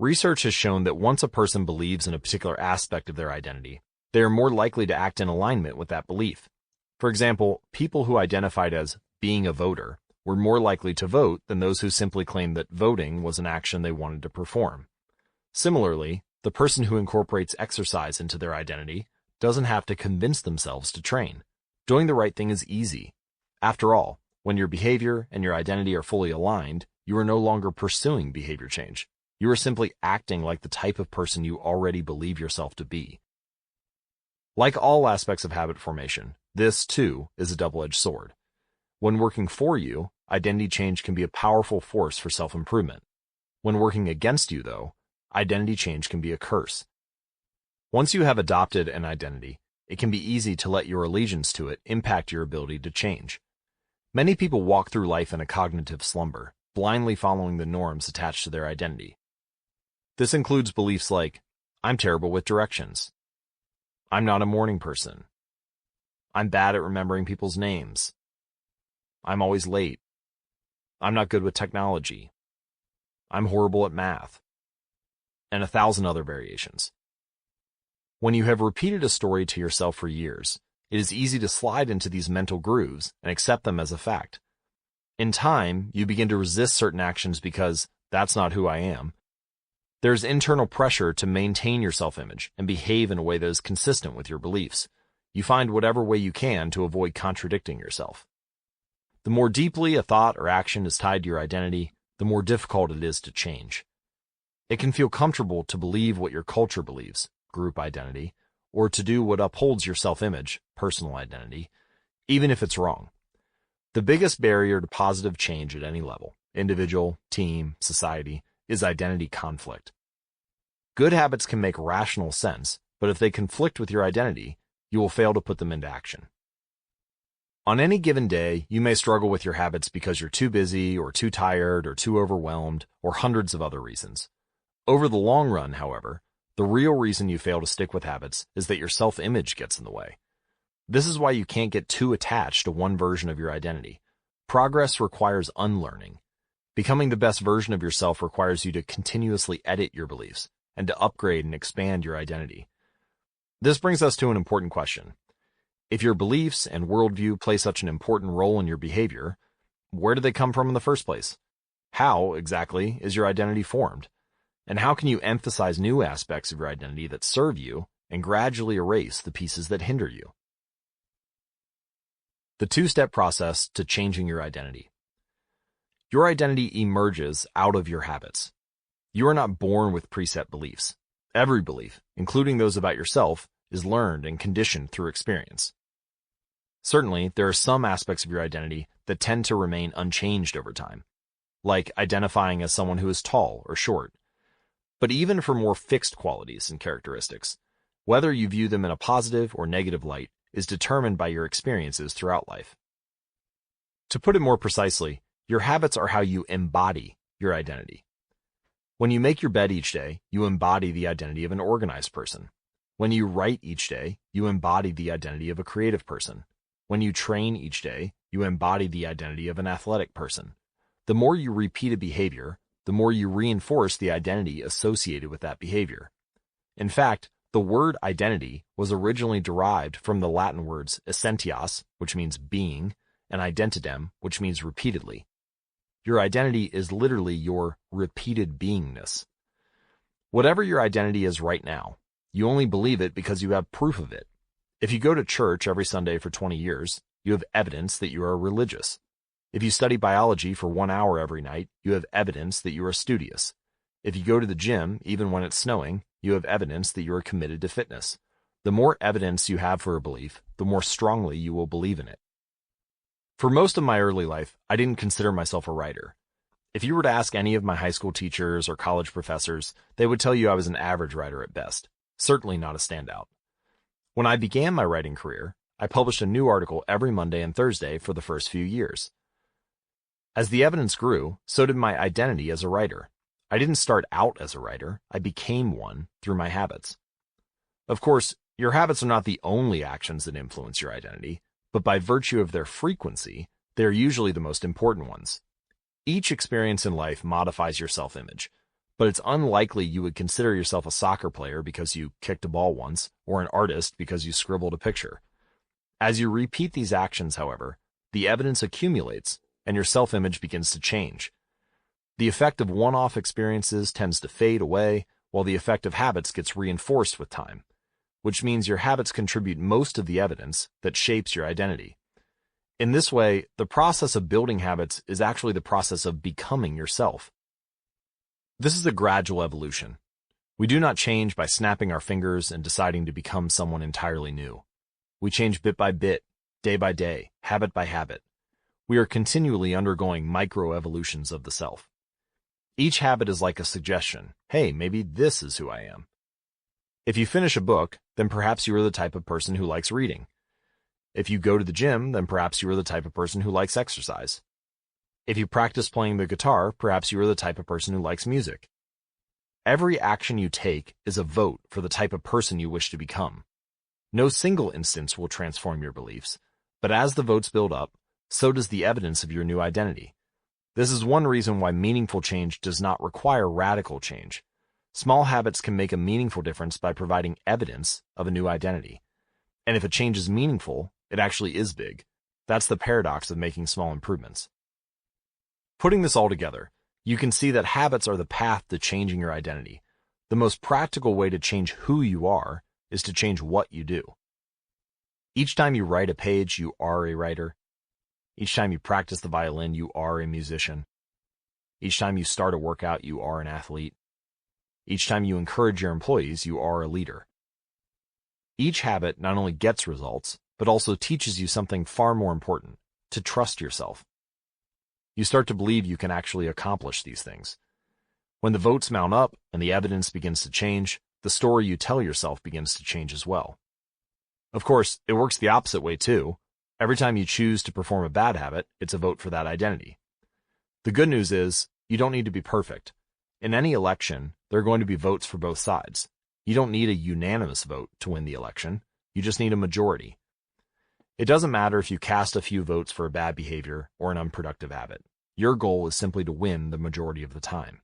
Research has shown that once a person believes in a particular aspect of their identity, they are more likely to act in alignment with that belief. For example, people who identified as being a voter were more likely to vote than those who simply claimed that voting was an action they wanted to perform. Similarly, the person who incorporates exercise into their identity doesn't have to convince themselves to train. Doing the right thing is easy. After all, when your behavior and your identity are fully aligned, you are no longer pursuing behavior change. You are simply acting like the type of person you already believe yourself to be. Like all aspects of habit formation, this, too, is a double-edged sword. When working for you, identity change can be a powerful force for self-improvement. When working against you, though, identity change can be a curse. Once you have adopted an identity, it can be easy to let your allegiance to it impact your ability to change. Many people walk through life in a cognitive slumber, blindly following the norms attached to their identity. This includes beliefs like, I'm terrible with directions. I'm not a morning person. I'm bad at remembering people's names. I'm always late. I'm not good with technology. I'm horrible at math. And 1,000 other variations. When you have repeated a story to yourself for years, it is easy to slide into these mental grooves and accept them as a fact. In time, you begin to resist certain actions because that's not who I am. There's internal pressure to maintain your self-image and behave in a way that is consistent with your beliefs. You find whatever way you can to avoid contradicting yourself. The more deeply a thought or action is tied to your identity, the more difficult it is to change. It can feel comfortable to believe what your culture believes, group identity, or to do what upholds your self-image, personal identity, even if it's wrong. The biggest barrier to positive change at any level, individual, team, society, is identity conflict. Good habits can make rational sense, but if they conflict with your identity, you will fail to put them into action. On any given day, you may struggle with your habits because you're too busy or too tired or too overwhelmed or hundreds of other reasons. Over the long run, however, the real reason you fail to stick with habits is that your self-image gets in the way. This is why you can't get too attached to one version of your identity. Progress requires unlearning. Becoming the best version of yourself requires you to continuously edit your beliefs and to upgrade and expand your identity. This brings us to an important question. If your beliefs and worldview play such an important role in your behavior, where do they come from in the first place? How, exactly, is your identity formed? And how can you emphasize new aspects of your identity that serve you and gradually erase the pieces that hinder you? The two-step process to changing your identity. Your identity emerges out of your habits. You are not born with preset beliefs. Every belief, including those about yourself, is learned and conditioned through experience. Certainly, there are some aspects of your identity that tend to remain unchanged over time, like identifying as someone who is tall or short. But even for more fixed qualities and characteristics, whether you view them in a positive or negative light is determined by your experiences throughout life. To put it more precisely, your habits are how you embody your identity. When you make your bed each day, you embody the identity of an organized person. When you write each day, you embody the identity of a creative person. When you train each day, you embody the identity of an athletic person. The more you repeat a behavior, the more you reinforce the identity associated with that behavior. In fact, the word identity was originally derived from the Latin words essentias, which means being, and identidem, which means repeatedly. Your identity is literally your repeated beingness. Whatever your identity is right now, you only believe it because you have proof of it. If you go to church every Sunday for 20 years, you have evidence that you are religious. If you study biology for 1 hour every night, you have evidence that you are studious. If you go to the gym, even when it's snowing, you have evidence that you are committed to fitness. The more evidence you have for a belief, the more strongly you will believe in it. For most of my early life, I didn't consider myself a writer. If you were to ask any of my high school teachers or college professors, they would tell you I was an average writer at best, certainly not a standout. When I began my writing career, I published a new article every Monday and Thursday for the first few years. As the evidence grew, so did my identity as a writer. I didn't start out as a writer, I became one through my habits. Of course, your habits are not the only actions that influence your identity, but by virtue of their frequency, they are usually the most important ones. Each experience in life modifies your self-image, but it's unlikely you would consider yourself a soccer player because you kicked a ball once, or an artist because you scribbled a picture. As you repeat these actions, however, the evidence accumulates and your self-image begins to change. The effect of one-off experiences tends to fade away, while the effect of habits gets reinforced with time, which means your habits contribute most of the evidence that shapes your identity. In this way, the process of building habits is actually the process of becoming yourself. This is a gradual evolution. We do not change by snapping our fingers and deciding to become someone entirely new. We change bit by bit, day by day, habit by habit. We are continually undergoing micro-evolutions of the self. Each habit is like a suggestion. Hey, maybe this is who I am. If you finish a book, then perhaps you are the type of person who likes reading. If you go to the gym, then perhaps you are the type of person who likes exercise. If you practice playing the guitar, perhaps you are the type of person who likes music. Every action you take is a vote for the type of person you wish to become. No single instance will transform your beliefs, but as the votes build up, so does the evidence of your new identity. This is one reason why meaningful change does not require radical change. Small habits can make a meaningful difference by providing evidence of a new identity. And if a change is meaningful, it actually is big. That's the paradox of making small improvements. Putting this all together, you can see that habits are the path to changing your identity. The most practical way to change who you are is to change what you do. Each time you write a page, you are a writer. Each time you practice the violin, you are a musician. Each time you start a workout, you are an athlete. Each time you encourage your employees, you are a leader. Each habit not only gets results, but also teaches you something far more important, to trust yourself. You start to believe you can actually accomplish these things. When the votes mount up and the evidence begins to change, the story you tell yourself begins to change as well. Of course, it works the opposite way too. Every time you choose to perform a bad habit, it's a vote for that identity. The good news is, you don't need to be perfect. In any election, there are going to be votes for both sides. You don't need a unanimous vote to win the election. You just need a majority. It doesn't matter if you cast a few votes for a bad behavior or an unproductive habit. Your goal is simply to win the majority of the time.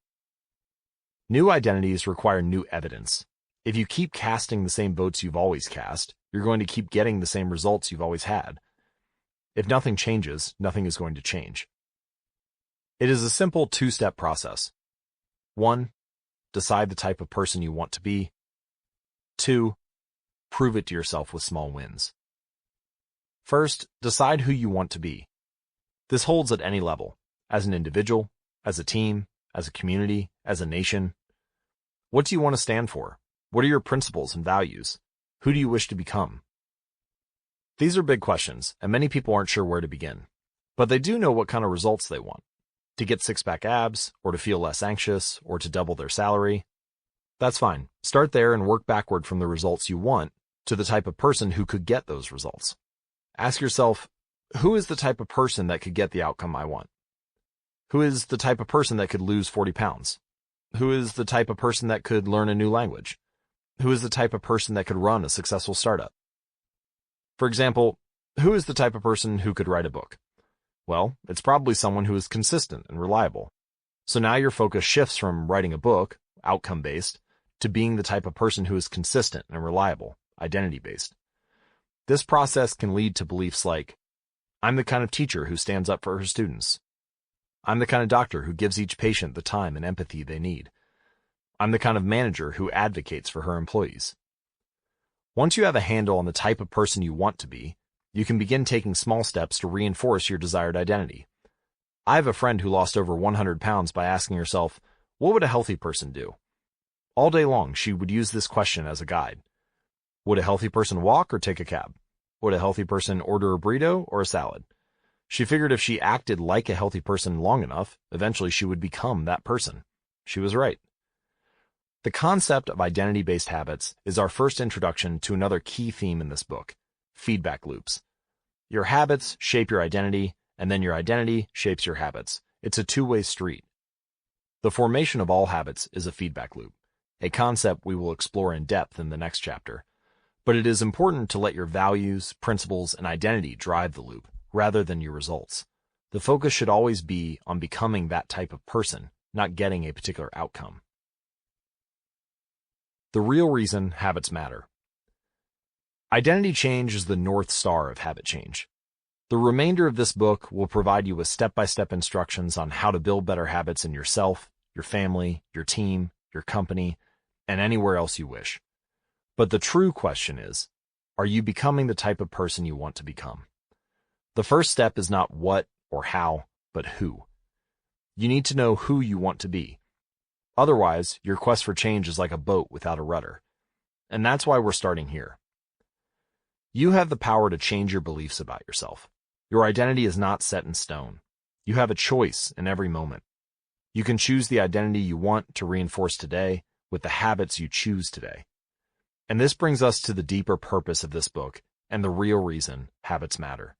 New identities require new evidence. If you keep casting the same votes you've always cast, you're going to keep getting the same results you've always had. If nothing changes, nothing is going to change. It is a simple two-step process. 1. Decide the type of person you want to be. 2. Prove it to yourself with small wins. First, decide who you want to be. This holds at any level, as an individual, as a team, as a community, as a nation. What do you want to stand for? What are your principles and values? Who do you wish to become? These are big questions, and many people aren't sure where to begin. But they do know what kind of results they want. To get six-pack abs, or to feel less anxious, or to double their salary. That's fine. Start there and work backward from the results you want to the type of person who could get those results. Ask yourself, who is the type of person that could get the outcome I want? Who is the type of person that could lose 40 pounds? Who is the type of person that could learn a new language? Who is the type of person that could run a successful startup? For example, who is the type of person who could write a book? Well, it's probably someone who is consistent and reliable. So now your focus shifts from writing a book, outcome-based, to being the type of person who is consistent and reliable, identity-based. This process can lead to beliefs like, I'm the kind of teacher who stands up for her students. I'm the kind of doctor who gives each patient the time and empathy they need. I'm the kind of manager who advocates for her employees. Once you have a handle on the type of person you want to be, you can begin taking small steps to reinforce your desired identity. I have a friend who lost over 100 pounds by asking herself, what would a healthy person do? All day long, she would use this question as a guide. Would a healthy person walk or take a cab? Would a healthy person order a burrito or a salad? She figured if she acted like a healthy person long enough, eventually she would become that person. She was right. The concept of identity-based habits is our first introduction to another key theme in this book, feedback loops. Your habits shape your identity, and then your identity shapes your habits. It's a two-way street. The formation of all habits is a feedback loop, a concept we will explore in depth in the next chapter. But it is important to let your values, principles, and identity drive the loop, rather than your results. The focus should always be on becoming that type of person, not getting a particular outcome. The real reason habits matter. Identity change is the North Star of habit change. The remainder of this book will provide you with step-by-step instructions on how to build better habits in yourself, your family, your team, your company, and anywhere else you wish. But the true question is, are you becoming the type of person you want to become? The first step is not what or how, but who. You need to know who you want to be. Otherwise, your quest for change is like a boat without a rudder. And that's why we're starting here. You have the power to change your beliefs about yourself. Your identity is not set in stone. You have a choice in every moment. You can choose the identity you want to reinforce today with the habits you choose today. And this brings us to the deeper purpose of this book and the real reason habits matter.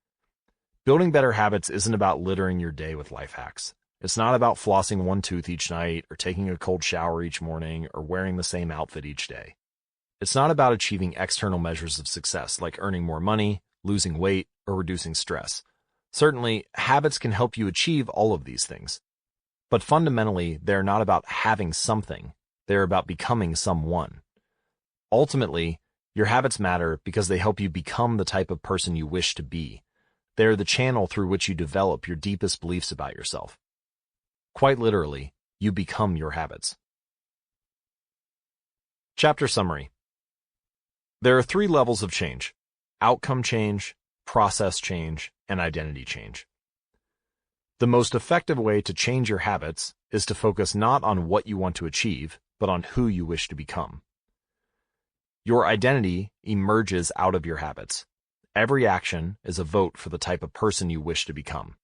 Building better habits isn't about littering your day with life hacks. It's not about flossing one tooth each night or taking a cold shower each morning or wearing the same outfit each day. It's not about achieving external measures of success like earning more money, losing weight, or reducing stress. Certainly, habits can help you achieve all of these things. But fundamentally, they're not about having something. They're about becoming someone. Ultimately, your habits matter because they help you become the type of person you wish to be. They're the channel through which you develop your deepest beliefs about yourself. Quite literally, you become your habits. Chapter summary. There are 3 levels of change: outcome change, process change, and identity change. The most effective way to change your habits is to focus not on what you want to achieve, but on who you wish to become. Your identity emerges out of your habits. Every action is a vote for the type of person you wish to become.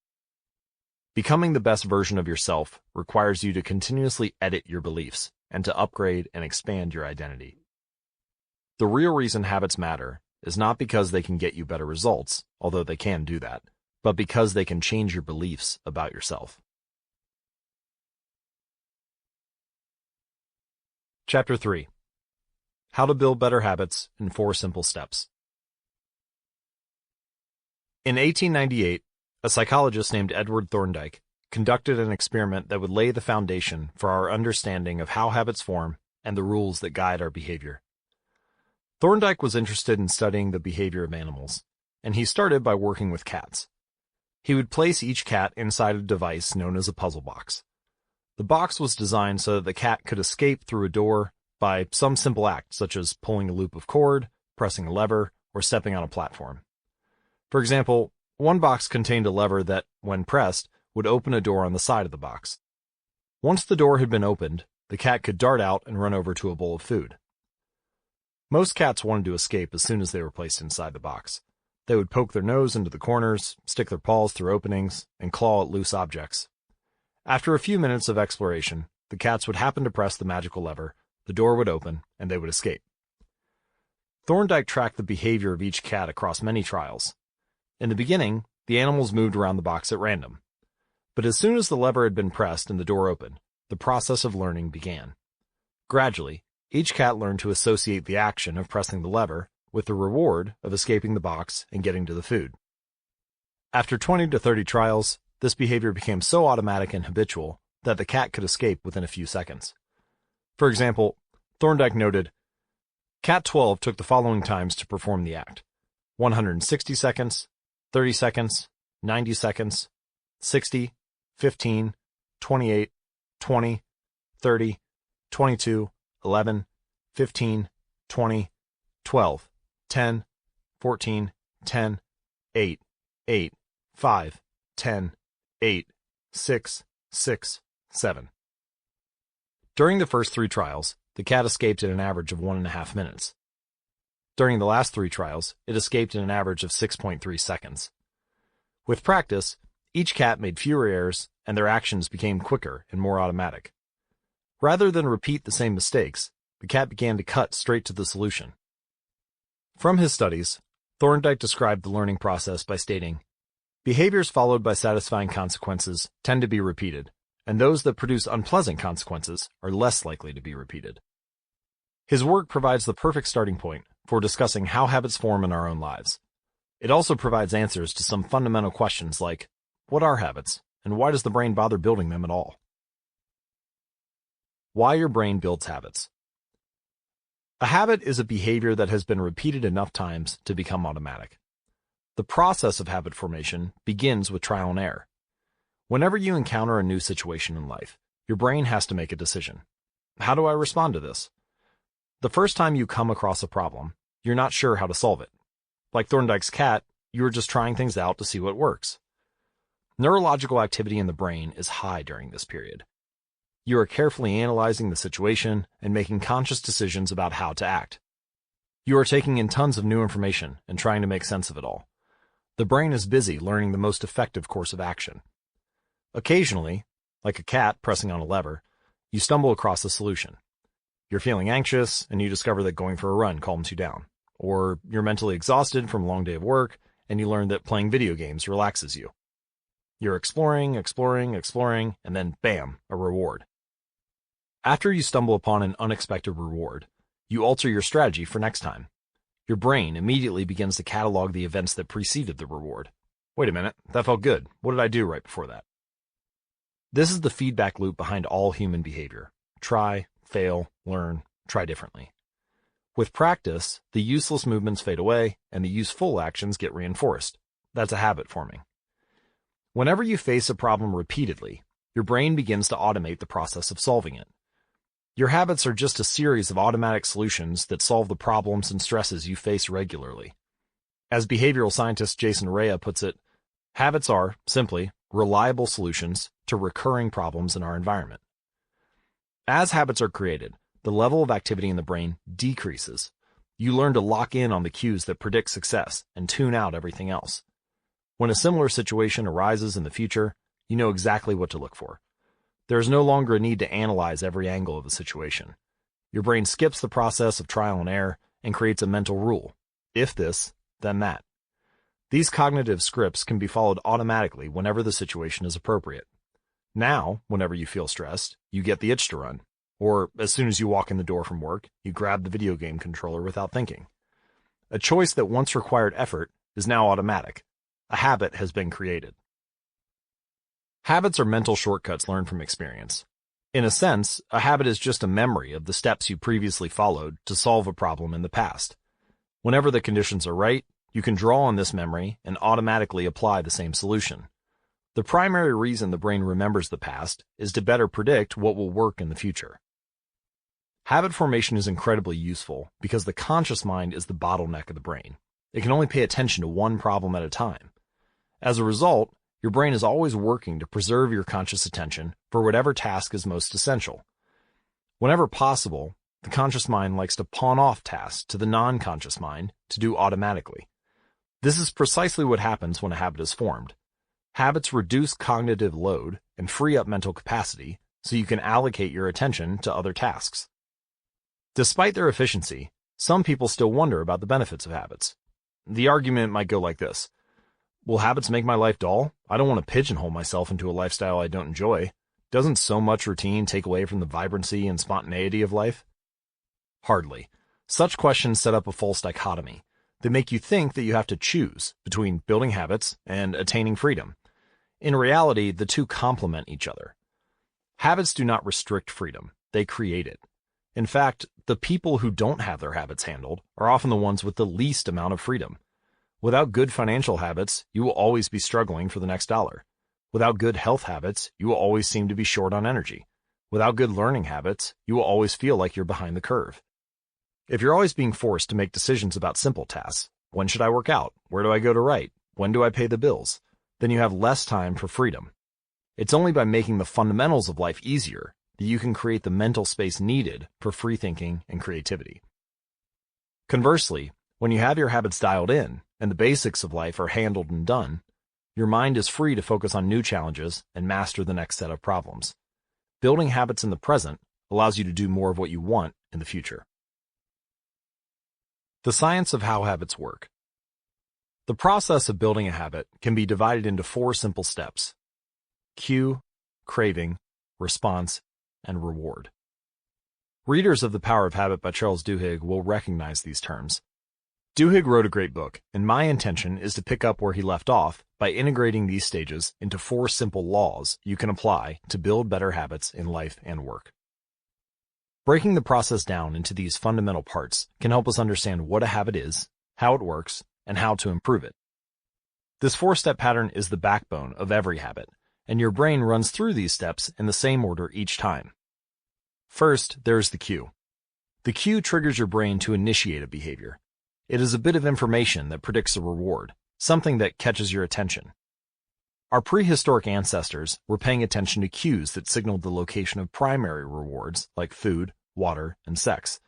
Becoming the best version of yourself requires you to continuously edit your beliefs and to upgrade and expand your identity. The real reason habits matter is not because they can get you better results, although they can do that, but because they can change your beliefs about yourself. Chapter 3. How to Build Better Habits in 4 Simple Steps. In 1898, a psychologist named Edward Thorndike conducted an experiment that would lay the foundation for our understanding of how habits form and the rules that guide our behavior. Thorndike was interested in studying the behavior of animals, and he started by working with cats. He would place each cat inside a device known as a puzzle box. The box was designed so that the cat could escape through a door by some simple act, such as pulling a loop of cord, pressing a lever, or stepping on a platform. For example, one box contained a lever that, when pressed, would open a door on the side of the box. Once the door had been opened, the cat could dart out and run over to a bowl of food. Most cats wanted to escape as soon as they were placed inside the box. They would poke their nose into the corners, stick their paws through openings, and claw at loose objects. After a few minutes of exploration, the cats would happen to press the magical lever, the door would open, and they would escape. Thorndike tracked the behavior of each cat across many trials. In the beginning, the animals moved around the box at random. But as soon as the lever had been pressed and the door opened, the process of learning began. Gradually, each cat learned to associate the action of pressing the lever with the reward of escaping the box and getting to the food. After 20 to 30 trials, this behavior became so automatic and habitual that the cat could escape within a few seconds. For example, Thorndike noted, Cat 12 took the following times to perform the act: 160 seconds, 30 seconds, 90 seconds, 60, 15, 28, 20, 30, 22, 11, 15, 20, 12, 10, 14, 10, 8, 8, 5, 10, 8, 6, 6, 7. During the first 3 trials, the cat escaped at an average of 1.5 minutes. During the last 3 trials, it escaped in an average of 6.3 seconds. With practice, each cat made fewer errors and their actions became quicker and more automatic. Rather than repeat the same mistakes, the cat began to cut straight to the solution. From his studies, Thorndike described the learning process by stating, "Behaviors followed by satisfying consequences tend to be repeated, and those that produce unpleasant consequences are less likely to be repeated." His work provides the perfect starting point for discussing how habits form in our own lives. It also provides answers to some fundamental questions like, what are habits, and why does the brain bother building them at all? Why your brain builds habits. A habit is a behavior that has been repeated enough times to become automatic. The process of habit formation begins with trial and error. Whenever you encounter a new situation in life, your brain has to make a decision. How do I respond to this? The first time you come across a problem, you're not sure how to solve it. Like Thorndike's cat, you are just trying things out to see what works. Neurological activity in the brain is high during this period. You are carefully analyzing the situation and making conscious decisions about how to act. You are taking in tons of new information and trying to make sense of it all. The brain is busy learning the most effective course of action. Occasionally, like a cat pressing on a lever, you stumble across a solution. You're feeling anxious and you discover that going for a run calms you down. Or you're mentally exhausted from a long day of work and you learn that playing video games relaxes you. You're exploring, and then bam, a reward. After you stumble upon an unexpected reward, you alter your strategy for next time. Your brain immediately begins to catalog the events that preceded the reward. Wait a minute, that felt good. What did I do right before that? This is the feedback loop behind all human behavior. Try, fail, learn, try differently. With practice, the useless movements fade away and the useful actions get reinforced. That's a habit forming. Whenever you face a problem repeatedly, your brain begins to automate the process of solving it. Your habits are just a series of automatic solutions that solve the problems and stresses you face regularly. As behavioral scientist Jason Rea puts it, habits are, simply, reliable solutions to recurring problems in our environment. As habits are created, the level of activity in the brain decreases. You learn to lock in on the cues that predict success and tune out everything else. When a similar situation arises in the future, you know exactly what to look for. There is no longer a need to analyze every angle of the situation. Your brain skips the process of trial and error and creates a mental rule. If this, then that. These cognitive scripts can be followed automatically whenever the situation is appropriate. Now, whenever you feel stressed, you get the itch to run. Or, as soon as you walk in the door from work, you grab the video game controller without thinking. A choice that once required effort is now automatic. A habit has been created. Habits are mental shortcuts learned from experience. In a sense, a habit is just a memory of the steps you previously followed to solve a problem in the past. Whenever the conditions are right, you can draw on this memory and automatically apply the same solution. The primary reason the brain remembers the past is to better predict what will work in the future. Habit formation is incredibly useful because the conscious mind is the bottleneck of the brain. It can only pay attention to one problem at a time. As a result, your brain is always working to preserve your conscious attention for whatever task is most essential. Whenever possible, the conscious mind likes to pawn off tasks to the non-conscious mind to do automatically. This is precisely what happens when a habit is formed. Habits reduce cognitive load and free up mental capacity so you can allocate your attention to other tasks. Despite their efficiency, some people still wonder about the benefits of habits. The argument might go like this. Will habits make my life dull? I don't want to pigeonhole myself into a lifestyle I don't enjoy. Doesn't so much routine take away from the vibrancy and spontaneity of life? Hardly. Such questions set up a false dichotomy. They make you think that you have to choose between building habits and attaining freedom. In reality, the two complement each other. Habits do not restrict freedom. They create it. In fact, the people who don't have their habits handled are often the ones with the least amount of freedom. Without good financial habits, you will always be struggling for the next dollar. Without good health habits, you will always seem to be short on energy. Without good learning habits, you will always feel like you're behind the curve. If you're always being forced to make decisions about simple tasks, when should I work out? Where do I go to write? When do I pay the bills? Then you have less time for freedom. It's only by making the fundamentals of life easier that you can create the mental space needed for free thinking and creativity. Conversely, when you have your habits dialed in and the basics of life are handled and done, your mind is free to focus on new challenges and master the next set of problems. Building habits in the present allows you to do more of what you want in the future. The science of how habits work. The process of building a habit can be divided into 4 simple steps: cue, craving, response, and reward. Readers of The Power of Habit by Charles Duhigg will recognize these terms. Duhigg wrote a great book, and my intention is to pick up where he left off by integrating these stages into 4 simple laws you can apply to build better habits in life and work. Breaking the process down into these fundamental parts can help us understand what a habit is, how it works, and how to improve it. This 4-step pattern is the backbone of every habit, and your brain runs through these steps in the same order each time. First, there's the cue. The cue triggers your brain to initiate a behavior. It is a bit of information that predicts a reward, something that catches your attention. Our prehistoric ancestors were paying attention to cues that signaled the location of primary rewards like food, water, and sex.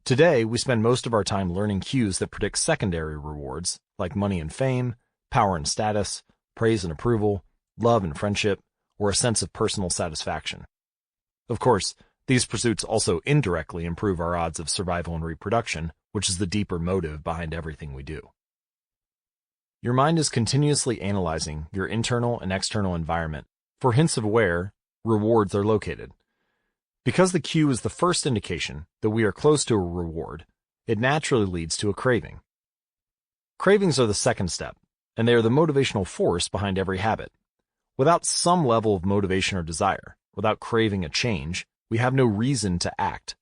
Today, we spend most of our time learning cues that predict secondary rewards like money and fame, power and status, praise and approval, love and friendship, or a sense of personal satisfaction. Of course, these pursuits also indirectly improve our odds of survival and reproduction, which is the deeper motive behind everything we do. Your mind is continuously analyzing your internal and external environment for hints of where rewards are located. Because the cue is the first indication that we are close to a reward, it naturally leads to a craving. Cravings are the second step, and they are the motivational force behind every habit. Without some level of motivation or desire, without craving a change, we have no reason to act.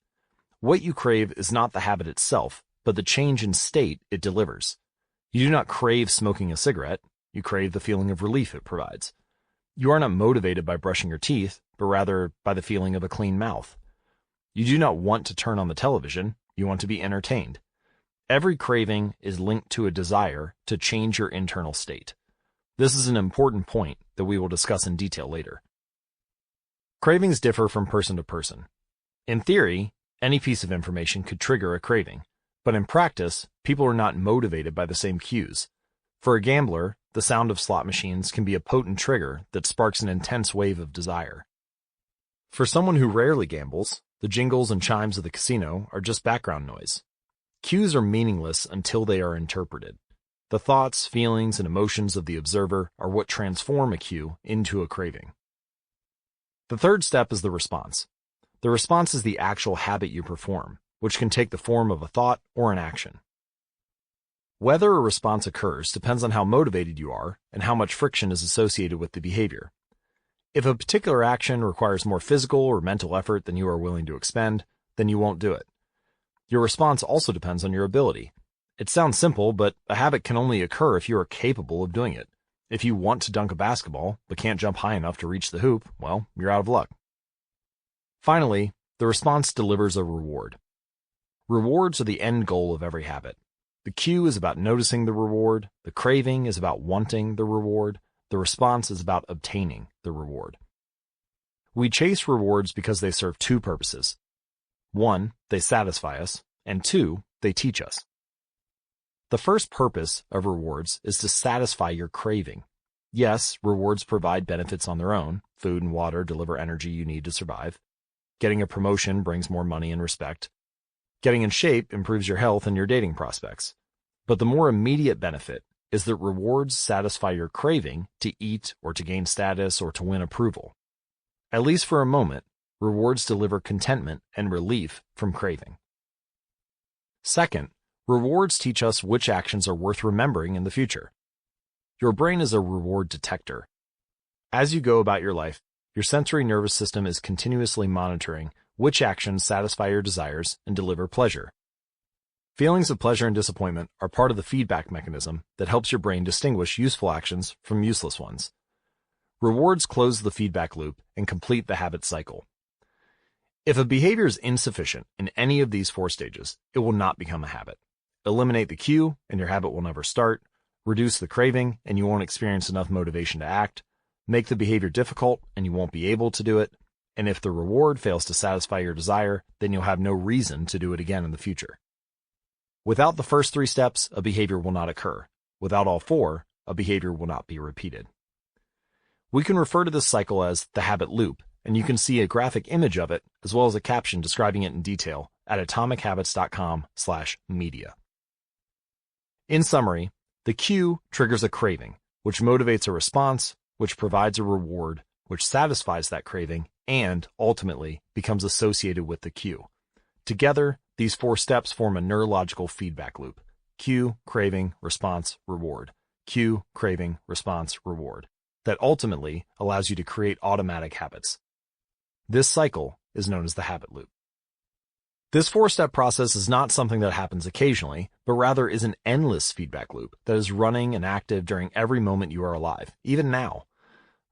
What you crave is not the habit itself, but the change in state it delivers. You do not crave smoking a cigarette, you crave the feeling of relief it provides. You are not motivated by brushing your teeth, but rather by the feeling of a clean mouth. You do not want to turn on the television, you want to be entertained. Every craving is linked to a desire to change your internal state. This is an important point that we will discuss in detail later. Cravings differ from person to person. In theory, any piece of information could trigger a craving. But in practice, people are not motivated by the same cues. For a gambler, the sound of slot machines can be a potent trigger that sparks an intense wave of desire. For someone who rarely gambles, the jingles and chimes of the casino are just background noise. Cues are meaningless until they are interpreted. The thoughts, feelings, and emotions of the observer are what transform a cue into a craving. The third step is the response. The response is the actual habit you perform, which can take the form of a thought or an action. Whether a response occurs depends on how motivated you are and how much friction is associated with the behavior. If a particular action requires more physical or mental effort than you are willing to expend, then you won't do it. Your response also depends on your ability. It sounds simple, but a habit can only occur if you are capable of doing it. If you want to dunk a basketball, but can't jump high enough to reach the hoop, well, you're out of luck. Finally, the response delivers a reward. Rewards are the end goal of every habit. The cue is about noticing the reward, the craving is about wanting the reward, the response is about obtaining the reward. We chase rewards because they serve two purposes. 1, they satisfy us, and 2, they teach us. The first purpose of rewards is to satisfy your craving. Yes, rewards provide benefits on their own. Food and water deliver energy you need to survive. Getting a promotion brings more money and respect. Getting in shape improves your health and your dating prospects. But the more immediate benefit is that rewards satisfy your craving to eat or to gain status or to win approval. At least for a moment, rewards deliver contentment and relief from craving. Second, rewards teach us which actions are worth remembering in the future. Your brain is a reward detector. As you go about your life, your sensory nervous system is continuously monitoring which actions satisfy your desires and deliver pleasure. Feelings of pleasure and disappointment are part of the feedback mechanism that helps your brain distinguish useful actions from useless ones. Rewards close the feedback loop and complete the habit cycle. If a behavior is insufficient in any of these 4 stages, it will not become a habit. Eliminate the cue, and your habit will never start. Reduce the craving, and you won't experience enough motivation to act. Make the behavior difficult, and you won't be able to do it. And if the reward fails to satisfy your desire, then you'll have no reason to do it again in the future. Without the first 3 steps, a behavior will not occur. Without all 4, a behavior will not be repeated. We can refer to this cycle as the habit loop, and you can see a graphic image of it as well as a caption describing it in detail at atomichabits.com/media. In summary, the cue triggers a craving, which motivates a response, which provides a reward, which satisfies that craving, and ultimately becomes associated with the cue. Together, these 4 steps form a neurological feedback loop: cue, craving, response, reward; cue, craving, response, reward, that ultimately allows you to create automatic habits. This cycle is known as the habit loop. This four-step process is not something that happens occasionally, but rather is an endless feedback loop that is running and active during every moment you are alive, even now.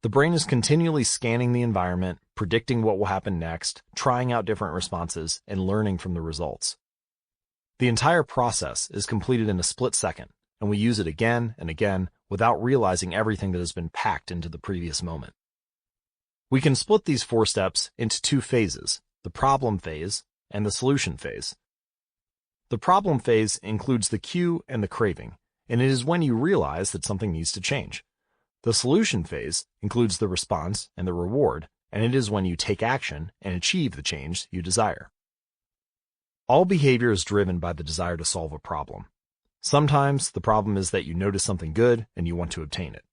The brain is continually scanning the environment, predicting what will happen next, trying out different responses, and learning from the results. The entire process is completed in a split second, and we use it again and again without realizing everything that has been packed into the previous moment. We can split these four steps into two phases, the problem phase and the solution phase. The problem phase includes the cue and the craving, and it is when you realize that something needs to change. The solution phase includes the response and the reward, and it is when you take action and achieve the change you desire. All behavior is driven by the desire to solve a problem. Sometimes the problem is that you notice something good and you want to obtain it.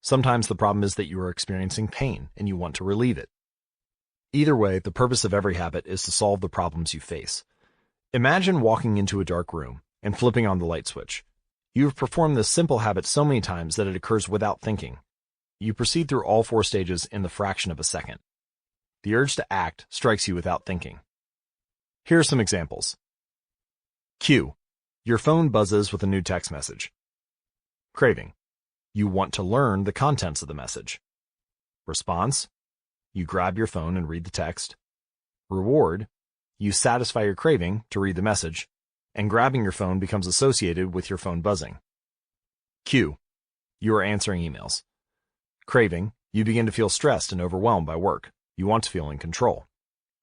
Sometimes the problem is that you are experiencing pain and you want to relieve it. Either way, the purpose of every habit is to solve the problems you face. Imagine walking into a dark room and flipping on the light switch. You have performed this simple habit so many times that it occurs without thinking. You proceed through all four stages in the fraction of a second. The urge to act strikes you without thinking. Here are some examples. Cue. Your phone buzzes with a new text message. Craving. You want to learn the contents of the message. Response. You grab your phone and read the text. Reward. You satisfy your craving to read the message, and grabbing your phone becomes associated with your phone buzzing. Cue. You are answering emails. Craving. You begin to feel stressed and overwhelmed by work. You want to feel in control.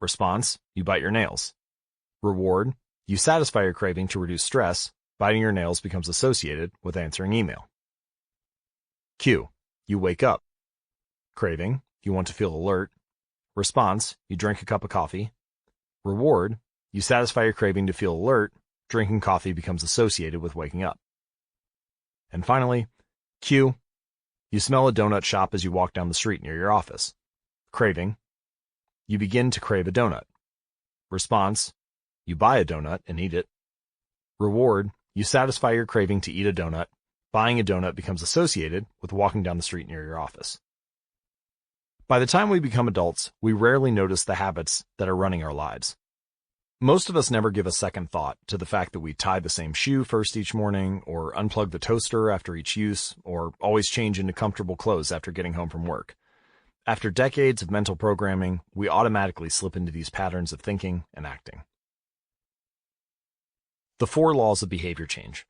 Response. You bite your nails. Reward. You satisfy your craving to reduce stress. Biting your nails becomes associated with answering email. Cue. You wake up. Craving. You want to feel alert. Response. You drink a cup of coffee. Reward. You satisfy your craving to feel alert. Drinking coffee becomes associated with waking up. And finally, cue. You smell a donut shop as you walk down the street near your office. Craving. You begin to crave a donut. Response. You buy a donut and eat it. Reward. You satisfy your craving to eat a donut. Buying a donut becomes associated with walking down the street near your office. By the time we become adults, we rarely notice the habits that are running our lives. Most of us never give a second thought to the fact that we tie the same shoe first each morning, or unplug the toaster after each use, or always change into comfortable clothes after getting home from work. After decades of mental programming, we automatically slip into these patterns of thinking and acting. The 4 laws of behavior change.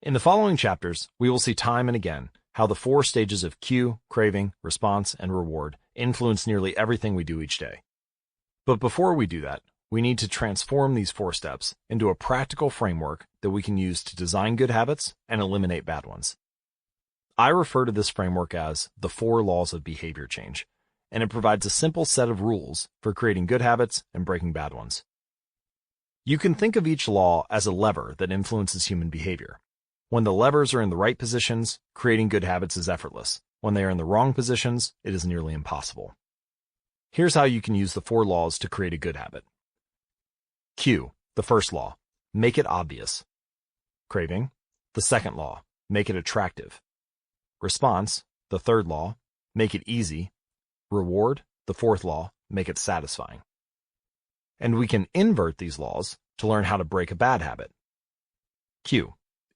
In the following chapters, we will see time and again how the 4 stages of cue, craving, response, and reward influence nearly everything we do each day. But before we do that, we need to transform these 4 steps into a practical framework that we can use to design good habits and eliminate bad ones. I refer to this framework as the 4 laws of behavior change, and it provides a simple set of rules for creating good habits and breaking bad ones. You can think of each law as a lever that influences human behavior. When the levers are in the right positions, creating good habits is effortless. When they are in the wrong positions, it is nearly impossible. Here's how you can use the 4 laws to create a good habit. Cue, the first law, make it obvious. Craving, the second law, make it attractive. Response, the third law, make it easy. Reward, the fourth law, make it satisfying. And we can invert these laws to learn how to break a bad habit. Cue,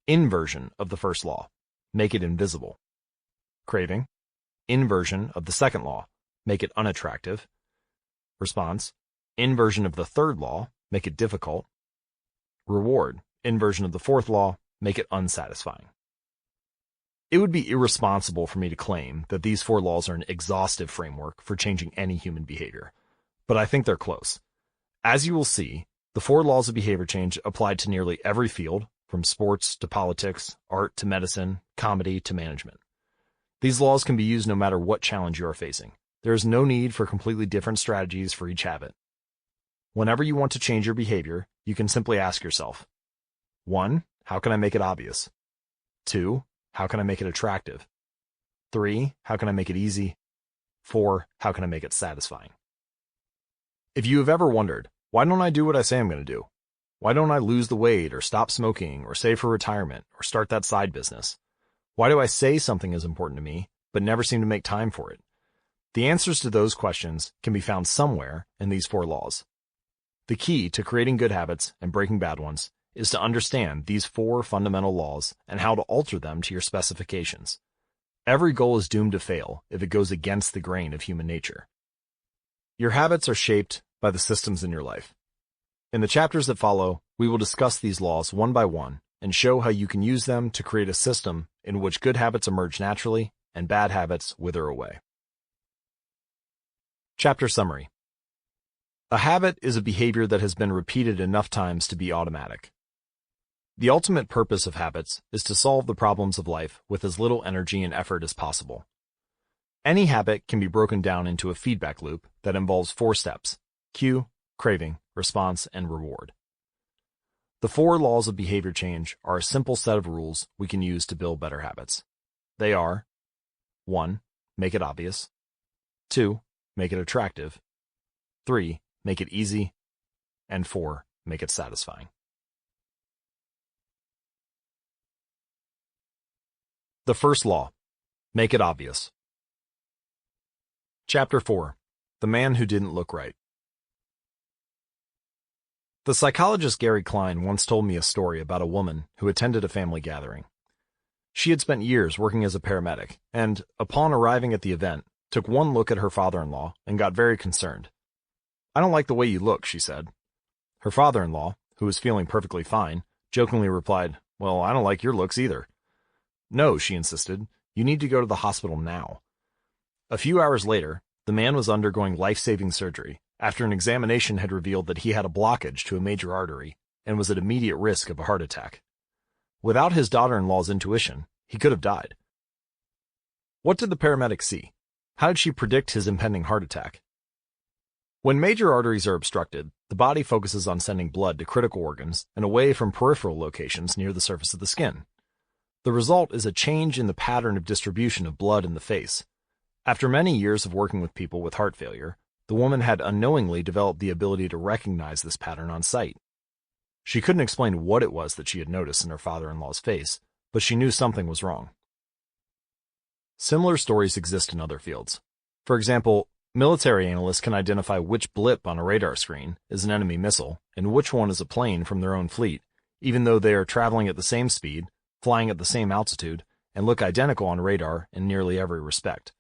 inversion of the first law, make it invisible. Craving, inversion of the second law, make it unattractive. Response, inversion of the third law, make it difficult. Reward, inversion of the fourth law, make it unsatisfying. It would be irresponsible for me to claim that these 4 laws are an exhaustive framework for changing any human behavior, but I think they're close. As you will see, the 4 laws of behavior change apply to nearly every field, from sports to politics, art to medicine, comedy to management. These laws can be used no matter what challenge you are facing. There is no need for completely different strategies for each habit. Whenever you want to change your behavior, you can simply ask yourself, 1. How can I make it obvious? 2. How can I make it attractive? 3. How can I make it easy? 4. How can I make it satisfying? If you have ever wondered, why don't I do what I say I'm going to do? Why don't I lose the weight or stop smoking or save for retirement or start that side business? Why do I say something is important to me, but never seem to make time for it? The answers to those questions can be found somewhere in these 4 laws. The key to creating good habits and breaking bad ones is to understand these 4 fundamental laws and how to alter them to your specifications. Every goal is doomed to fail if it goes against the grain of human nature. Your habits are shaped by the systems in your life. In the chapters that follow, we will discuss these laws one by one and show how you can use them to create a system in which good habits emerge naturally and bad habits wither away. Chapter Summary. A habit is a behavior that has been repeated enough times to be automatic. The ultimate purpose of habits is to solve the problems of life with as little energy and effort as possible. Any habit can be broken down into a feedback loop that involves 4 steps: cue, craving, response, and reward. The 4 laws of behavior change are a simple set of rules we can use to build better habits. They are: 1. Make it obvious. 2. Make it attractive. 3. Make it easy. And 4. Make it satisfying. The first law: make it obvious. Chapter 4. The Man Who Didn't Look Right. The psychologist Gary Klein once told me a story about a woman who attended a family gathering. She had spent years working as a paramedic, and, upon arriving at the event, took one look at her father-in-law and got very concerned. "I don't like the way you look," she said. Her father-in-law, who was feeling perfectly fine, jokingly replied, "Well, I don't like your looks either." "No," she insisted, "you need to go to the hospital now." A few hours later, the man was undergoing life-saving surgery after an examination had revealed that he had a blockage to a major artery and was at immediate risk of a heart attack. Without his daughter-in-law's intuition, he could have died. What did the paramedic see? How did she predict his impending heart attack? When major arteries are obstructed, the body focuses on sending blood to critical organs and away from peripheral locations near the surface of the skin. The result is a change in the pattern of distribution of blood in the face. After many years of working with people with heart failure, the woman had unknowingly developed the ability to recognize this pattern on sight. She couldn't explain what it was that she had noticed in her father-in-law's face, but she knew something was wrong. Similar stories exist in other fields. For example, military analysts can identify which blip on a radar screen is an enemy missile and which one is a plane from their own fleet, even though they are traveling at the same speed, flying at the same altitude, and look identical on radar in nearly every respect.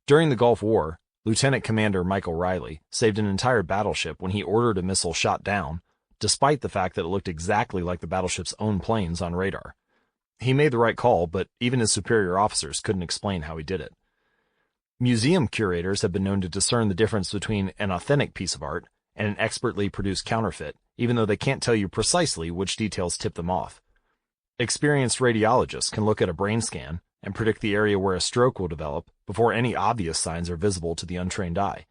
During the Gulf War, Lieutenant Commander Michael Riley saved an entire battleship when he ordered a missile shot down, despite the fact that it looked exactly like the battleship's own planes on radar. He made the right call, but even his superior officers couldn't explain how he did it. Museum curators have been known to discern the difference between an authentic piece of art and an expertly produced counterfeit, even though they can't tell you precisely which details tip them off. Experienced radiologists can look at a brain scan and predict the area where a stroke will develop before any obvious signs are visible to the untrained eye.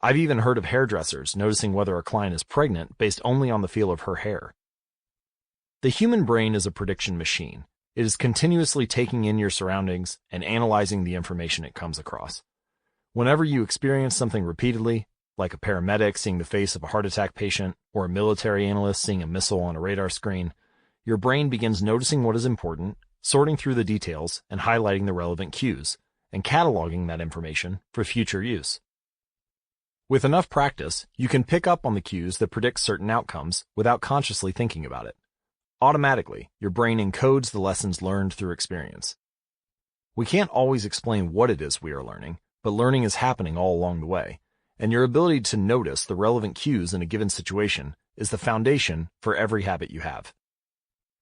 I've even heard of hairdressers noticing whether a client is pregnant based only on the feel of her hair. The human brain is a prediction machine. It is continuously taking in your surroundings and analyzing the information it comes across. Whenever you experience something repeatedly, like a paramedic seeing the face of a heart attack patient or a military analyst seeing a missile on a radar screen, your brain begins noticing what is important, sorting through the details and highlighting the relevant cues, and cataloging that information for future use. With enough practice, you can pick up on the cues that predict certain outcomes without consciously thinking about it. Automatically, your brain encodes the lessons learned through experience. We can't always explain what it is we are learning, but learning is happening all along the way, and your ability to notice the relevant cues in a given situation is the foundation for every habit you have.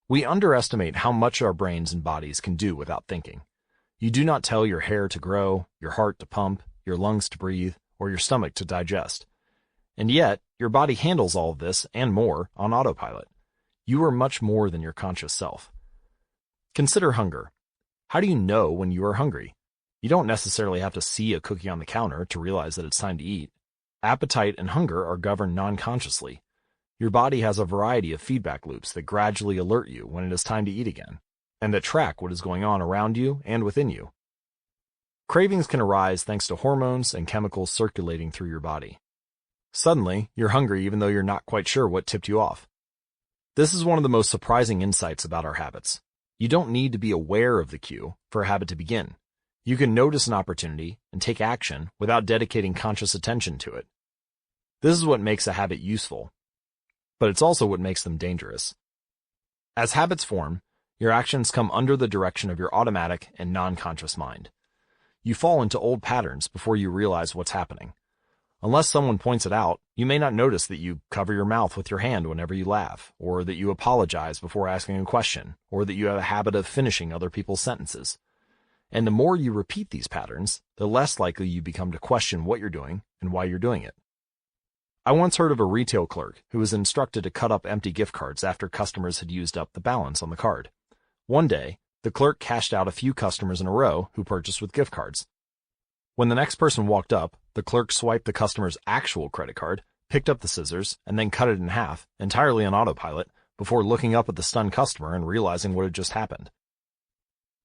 We underestimate how much our brains and bodies can do without thinking. You do not tell your hair to grow, your heart to pump, your lungs to breathe, or your stomach to digest. And yet, your body handles all of this and more on autopilot. You are much more than your conscious self. Consider hunger. How do you know when you are hungry? You don't necessarily have to see a cookie on the counter to realize that it's time to eat. Appetite and hunger are governed non-consciously. Your body has a variety of feedback loops that gradually alert you when it is time to eat again, and that track what is going on around you and within you. Cravings can arise thanks to hormones and chemicals circulating through your body. Suddenly, you're hungry even though you're not quite sure what tipped you off. This is one of the most surprising insights about our habits. You don't need to be aware of the cue for a habit to begin. You can notice an opportunity and take action without dedicating conscious attention to it. This is what makes a habit useful, but it's also what makes them dangerous. As habits form, your actions come under the direction of your automatic and non-conscious mind. You fall into old patterns before you realize what's happening. Unless someone points it out, you may not notice that you cover your mouth with your hand whenever you laugh, or that you apologize before asking a question, or that you have a habit of finishing other people's sentences. And the more you repeat these patterns, the less likely you become to question what you're doing and why you're doing it. I once heard of a retail clerk who was instructed to cut up empty gift cards after customers had used up the balance on the card. One day, the clerk cashed out a few customers in a row who purchased with gift cards. When the next person walked up, the clerk swiped the customer's actual credit card, picked up the scissors, and then cut it in half, entirely on autopilot, before looking up at the stunned customer and realizing what had just happened.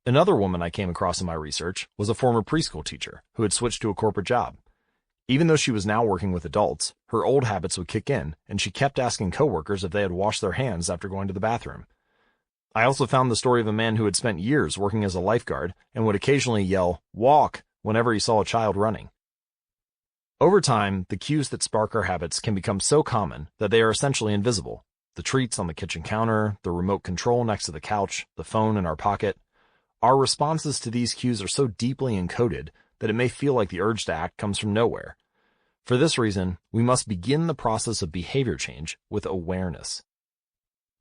Another woman I came across in my research was a former preschool teacher who had switched to a corporate job. Even though she was now working with adults, her old habits would kick in, and she kept asking coworkers if they had washed their hands after going to the bathroom. I also found the story of a man who had spent years working as a lifeguard and would occasionally yell, "Walk!" whenever he saw a child running. Over time, the cues that spark our habits can become so common that they are essentially invisible. The treats on the kitchen counter, the remote control next to the couch, the phone in our pocket. Our responses to these cues are so deeply encoded that it may feel like the urge to act comes from nowhere. For this reason, we must begin the process of behavior change with awareness.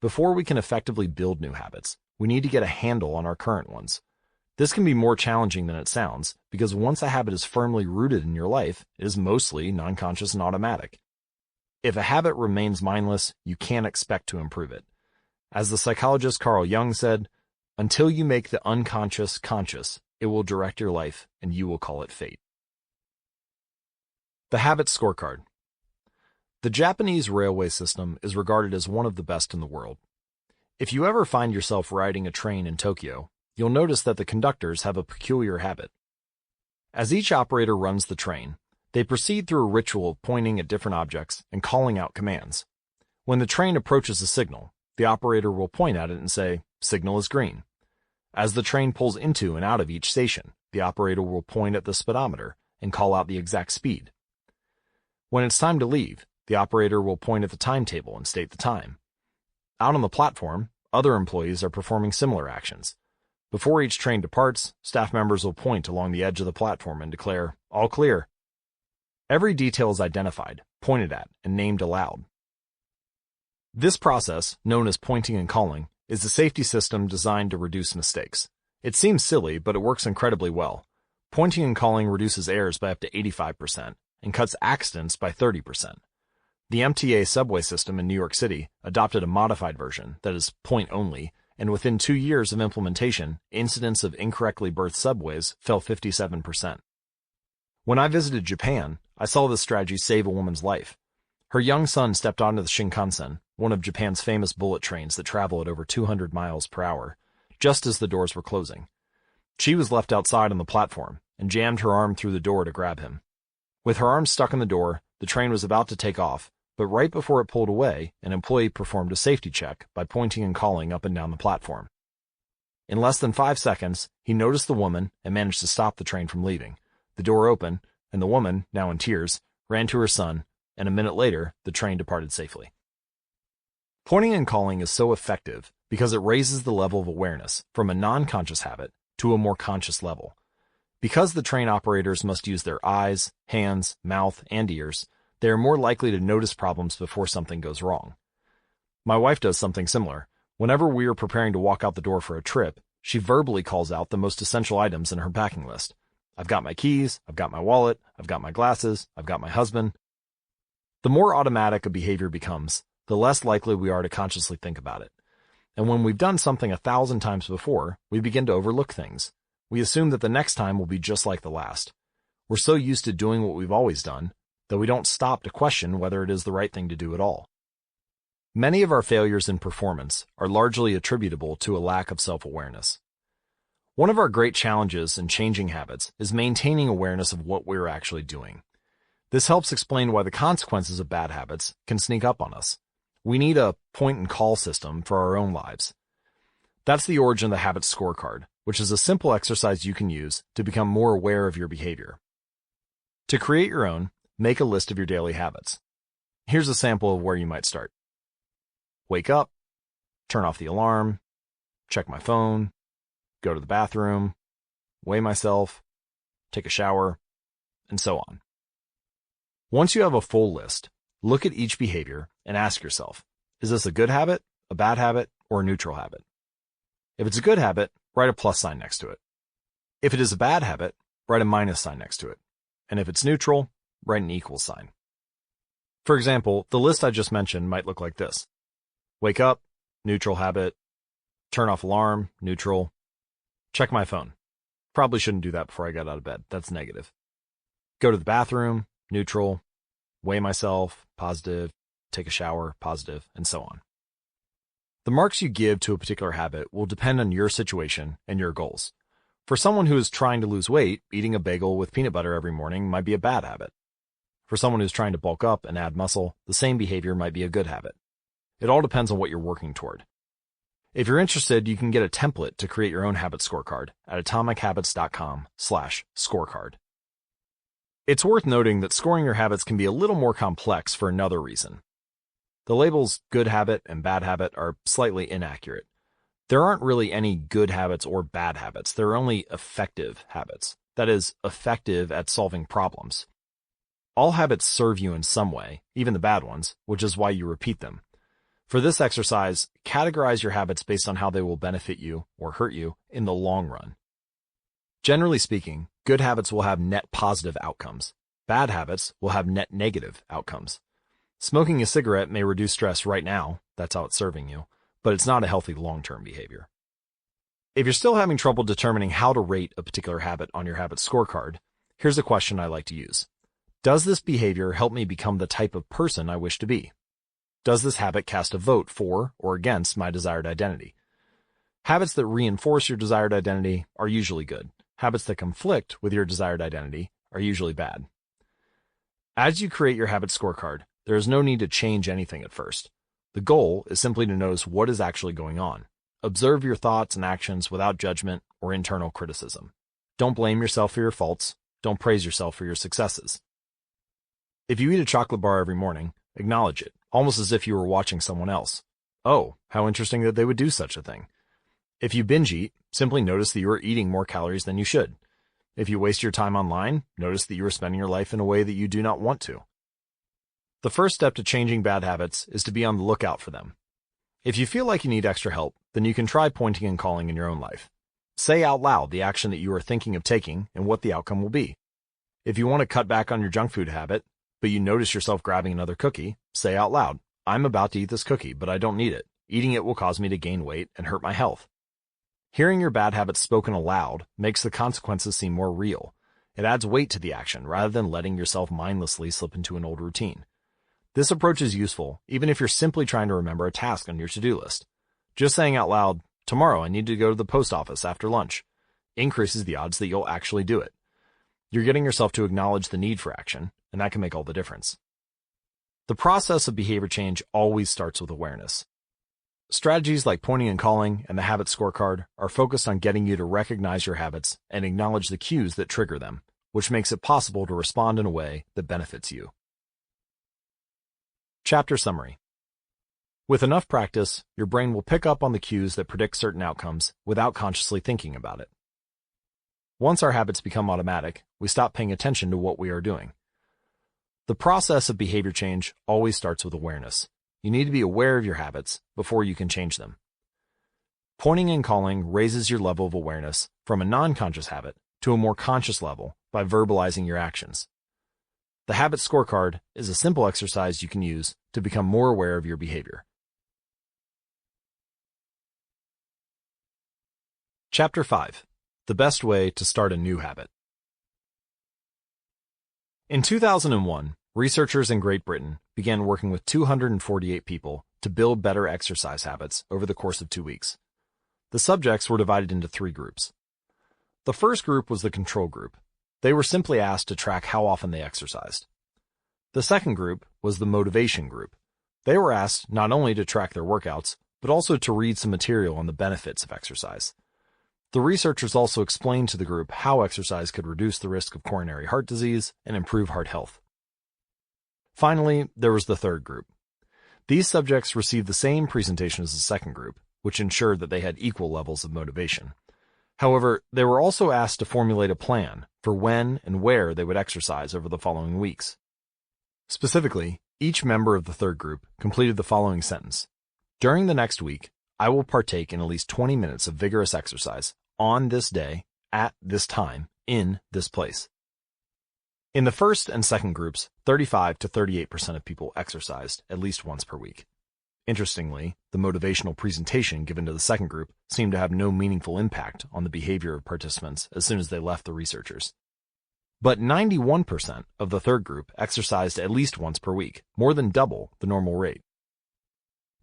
Before we can effectively build new habits, we need to get a handle on our current ones. This can be more challenging than it sounds, because once a habit is firmly rooted in your life, it is mostly non-conscious and automatic. If a habit remains mindless, you can't expect to improve it. As the psychologist Carl Jung said, "Until you make the unconscious conscious, it will direct your life, and you will call it fate." The Habit Scorecard. The Japanese railway system is regarded as one of the best in the world. If you ever find yourself riding a train in Tokyo, you'll notice that the conductors have a peculiar habit. As each operator runs the train, they proceed through a ritual of pointing at different objects and calling out commands. When the train approaches a signal, the operator will point at it and say, "Signal is green." As the train pulls into and out of each station, the operator will point at the speedometer and call out the exact speed. When it's time to leave, the operator will point at the timetable and state the time. Out on the platform, other employees are performing similar actions. Before each train departs, staff members will point along the edge of the platform and declare, "All clear." Every detail is identified, pointed at, and named aloud. This process, known as pointing and calling, is a safety system designed to reduce mistakes. It seems silly, but it works incredibly well. Pointing and calling reduces errors by up to 85% and cuts accidents by 30%. The MTA subway system in New York City adopted a modified version that is point only, and within 2 years of implementation, incidents of incorrectly berthed subways fell 57%. When I visited Japan, I saw this strategy save a woman's life. Her young son stepped onto the Shinkansen, one of Japan's famous bullet trains that travel at over 200 miles per hour, just as the doors were closing. She was left outside on the platform and jammed her arm through the door to grab him. With her arm stuck in the door, the train was about to take off, but right before it pulled away, an employee performed a safety check by pointing and calling up and down the platform. In less than 5 seconds, he noticed the woman and managed to stop the train from leaving. The door opened, and the woman, now in tears, ran to her son, and a minute later, the train departed safely. Pointing and calling is so effective because it raises the level of awareness from a non-conscious habit to a more conscious level. Because the train operators must use their eyes, hands, mouth, and ears, they are more likely to notice problems before something goes wrong. My wife does something similar. Whenever we are preparing to walk out the door for a trip, she verbally calls out the most essential items in her packing list. "I've got my keys, I've got my wallet, I've got my glasses, I've got my husband." The more automatic a behavior becomes, the less likely we are to consciously think about it. And when we've done something 1,000 times before, we begin to overlook things. We assume that the next time will be just like the last. We're so used to doing what we've always done that we don't stop to question whether it is the right thing to do at all. Many of our failures in performance are largely attributable to a lack of self-awareness. One of our great challenges in changing habits is maintaining awareness of what we're actually doing. This helps explain why the consequences of bad habits can sneak up on us. We need a point and call system for our own lives. That's the origin of the Habit Scorecard, which is a simple exercise you can use to become more aware of your behavior. To create your own, make a list of your daily habits. Here's a sample of where you might start. Wake up, turn off the alarm, check my phone, go to the bathroom, weigh myself, take a shower, and so on. Once you have a full list, look at each behavior and ask yourself, is this a good habit, a bad habit, or a neutral habit? If it's a good habit, write a plus sign next to it. If it is a bad habit, write a minus sign next to it. And if it's neutral, write an equal sign. For example, the list I just mentioned might look like this. Wake up, neutral habit. Turn off alarm, neutral. Check my phone. Probably shouldn't do that before I get out of bed. That's negative. Go to the bathroom, neutral. Weigh myself, positive. Take a shower, positive, and so on. The marks you give to a particular habit will depend on your situation and your goals. For someone who is trying to lose weight, eating a bagel with peanut butter every morning might be a bad habit. For someone who's trying to bulk up and add muscle, the same behavior might be a good habit. It all depends on what you're working toward. If you're interested, you can get a template to create your own habit scorecard at atomichabits.com/scorecard. It's worth noting that scoring your habits can be a little more complex for another reason. The labels good habit and bad habit are slightly inaccurate. There aren't really any good habits or bad habits. There are only effective habits. That is, effective at solving problems. All habits serve you in some way, even the bad ones, which is why you repeat them. For this exercise, categorize your habits based on how they will benefit you or hurt you in the long run. Generally speaking, good habits will have net positive outcomes. Bad habits will have net negative outcomes. Smoking a cigarette may reduce stress right now, that's how it's serving you, but it's not a healthy long-term behavior. If you're still having trouble determining how to rate a particular habit on your habit scorecard, here's a question I like to use. Does this behavior help me become the type of person I wish to be? Does this habit cast a vote for or against my desired identity? Habits that reinforce your desired identity are usually good. Habits that conflict with your desired identity are usually bad. As you create your habit scorecard, there is no need to change anything at first. The goal is simply to notice what is actually going on. Observe your thoughts and actions without judgment or internal criticism. Don't blame yourself for your faults. Don't praise yourself for your successes. If you eat a chocolate bar every morning, acknowledge it, almost as if you were watching someone else. Oh, how interesting that they would do such a thing. If you binge eat, simply notice that you are eating more calories than you should. If you waste your time online, notice that you are spending your life in a way that you do not want to. The first step to changing bad habits is to be on the lookout for them. If you feel like you need extra help, then you can try pointing and calling in your own life. Say out loud the action that you are thinking of taking and what the outcome will be. If you want to cut back on your junk food habit, but you notice yourself grabbing another cookie, say out loud, I'm about to eat this cookie, but I don't need it. Eating it will cause me to gain weight and hurt my health. Hearing your bad habits spoken aloud makes the consequences seem more real. It adds weight to the action rather than letting yourself mindlessly slip into an old routine. This approach is useful even if you're simply trying to remember a task on your to-do list. Just saying out loud, tomorrow I need to go to the post office after lunch, increases the odds that you'll actually do it. You're getting yourself to acknowledge the need for action, and that can make all the difference. The process of behavior change always starts with awareness. Strategies like pointing and calling and the habit scorecard are focused on getting you to recognize your habits and acknowledge the cues that trigger them, which makes it possible to respond in a way that benefits you. Chapter Summary. With enough practice, your brain will pick up on the cues that predict certain outcomes without consciously thinking about it. Once our habits become automatic, we stop paying attention to what we are doing. The process of behavior change always starts with awareness. You need to be aware of your habits before you can change them. Pointing and calling raises your level of awareness from a non-conscious habit to a more conscious level by verbalizing your actions. The habit scorecard is a simple exercise you can use to become more aware of your behavior. Chapter 5. The best way to start a new habit. In 2001, researchers in Great Britain began working with 248 people to build better exercise habits over the course of 2 weeks. The subjects were divided into 3 groups. The first group was the control group. They were simply asked to track how often they exercised. The second group was the motivation group. They were asked not only to track their workouts, but also to read some material on the benefits of exercise. The researchers also explained to the group how exercise could reduce the risk of coronary heart disease and improve heart health. Finally, there was the third group. These subjects received the same presentation as the second group, which ensured that they had equal levels of motivation. However, they were also asked to formulate a plan for when and where they would exercise over the following weeks. Specifically, each member of the third group completed the following sentence. During the next week, I will partake in at least 20 minutes of vigorous exercise on this day, at this time, in this place. In the first and second groups, 35 to 38% of people exercised at least once per week. Interestingly, the motivational presentation given to the second group seemed to have no meaningful impact on the behavior of participants as soon as they left the researchers. But 91% of the third group exercised at least once per week, more than double the normal rate.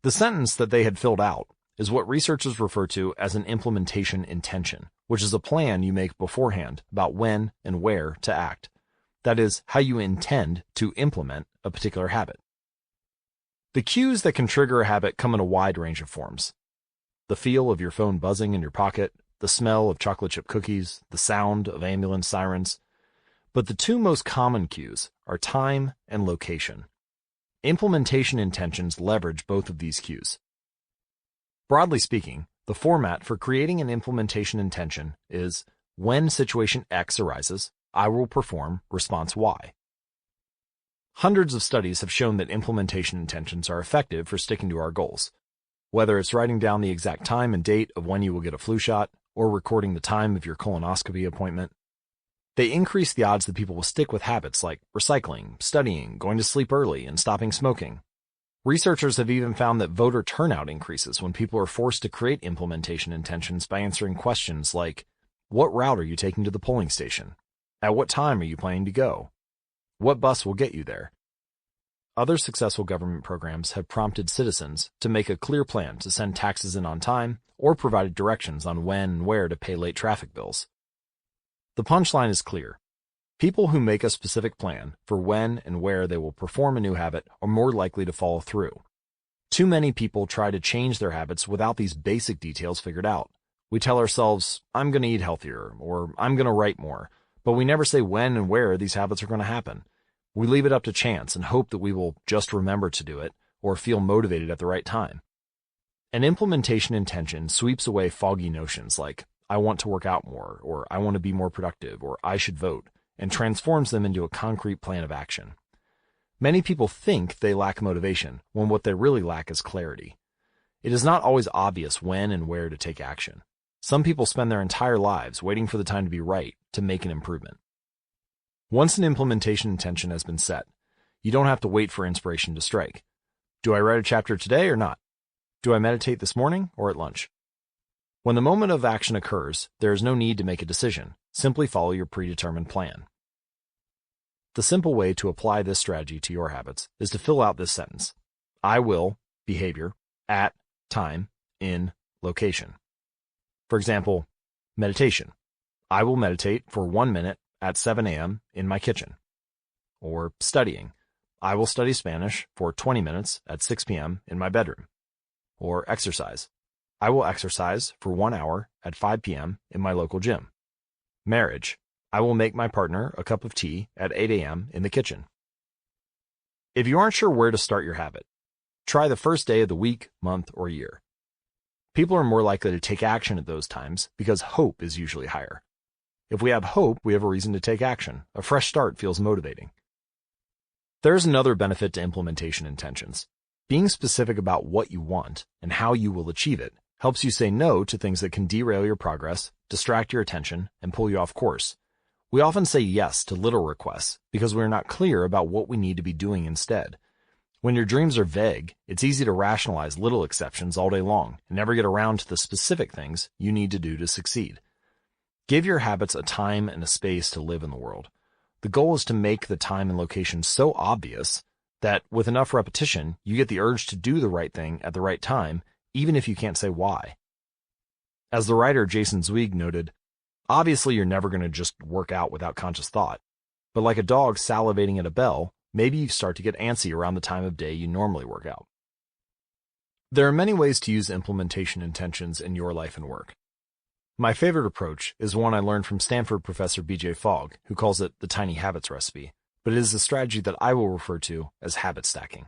The sentence that they had filled out is what researchers refer to as an implementation intention, which is a plan you make beforehand about when and where to act. That is, how you intend to implement a particular habit. The cues that can trigger a habit come in a wide range of forms. The feel of your phone buzzing in your pocket, the smell of chocolate chip cookies, the sound of ambulance sirens. But the two most common cues are time and location. Implementation intentions leverage both of these cues. Broadly speaking, the format for creating an implementation intention is, when situation X arises, I will perform response Y. Hundreds of studies have shown that implementation intentions are effective for sticking to our goals. Whether it's writing down the exact time and date of when you will get a flu shot, or recording the time of your colonoscopy appointment, they increase the odds that people will stick with habits like recycling, studying, going to sleep early, and stopping smoking. Researchers have even found that voter turnout increases when people are forced to create implementation intentions by answering questions like, what route are you taking to the polling station? At what time are you planning to go? What bus will get you there? Other successful government programs have prompted citizens to make a clear plan to send taxes in on time or provided directions on when and where to pay late traffic bills. The punchline is clear. People who make a specific plan for when and where they will perform a new habit are more likely to follow through. Too many people try to change their habits without these basic details figured out. We tell ourselves, I'm going to eat healthier, or I'm going to write more, but we never say when and where these habits are going to happen. We leave it up to chance and hope that we will just remember to do it or feel motivated at the right time. An implementation intention sweeps away foggy notions like, I want to work out more, or I want to be more productive, or I should vote, and transforms them into a concrete plan of action. Many people think they lack motivation when what they really lack is clarity. It is not always obvious when and where to take action. Some people spend their entire lives waiting for the time to be right to make an improvement. Once an implementation intention has been set, you don't have to wait for inspiration to strike. Do I write a chapter today or not? Do I meditate this morning or at lunch? When the moment of action occurs, there is no need to make a decision. Simply follow your predetermined plan. The simple way to apply this strategy to your habits is to fill out this sentence. I will, behavior, at, time, in, location. For example, meditation. I will meditate for 1 minute at 7 a.m. in my kitchen. Or studying. I will study Spanish for 20 minutes at 6 p.m. in my bedroom. Or exercise. I will exercise for 1 hour at 5 p.m. in my local gym. Marriage. I will make my partner a cup of tea at 8 a.m. in the kitchen. If you aren't sure where to start your habit, try the first day of the week, month, or year. People are more likely to take action at those times because hope is usually higher. If we have hope, we have a reason to take action. A fresh start feels motivating. There's another benefit to implementation intentions. Being specific about what you want and how you will achieve it helps you say no to things that can derail your progress, distract your attention, and pull you off course. We often say yes to little requests because we are not clear about what we need to be doing instead. When your dreams are vague, it's easy to rationalize little exceptions all day long and never get around to the specific things you need to do to succeed. Give your habits a time and a space to live in the world. The goal is to make the time and location so obvious that with enough repetition, you get the urge to do the right thing at the right time, even if you can't say why. As the writer Jason Zweig noted, obviously you're never going to just work out without conscious thought, but like a dog salivating at a bell, maybe you start to get antsy around the time of day you normally work out. There are many ways to use implementation intentions in your life and work. My favorite approach is one I learned from Stanford professor B.J. Fogg, who calls it the tiny habits recipe, but it is a strategy that I will refer to as habit stacking.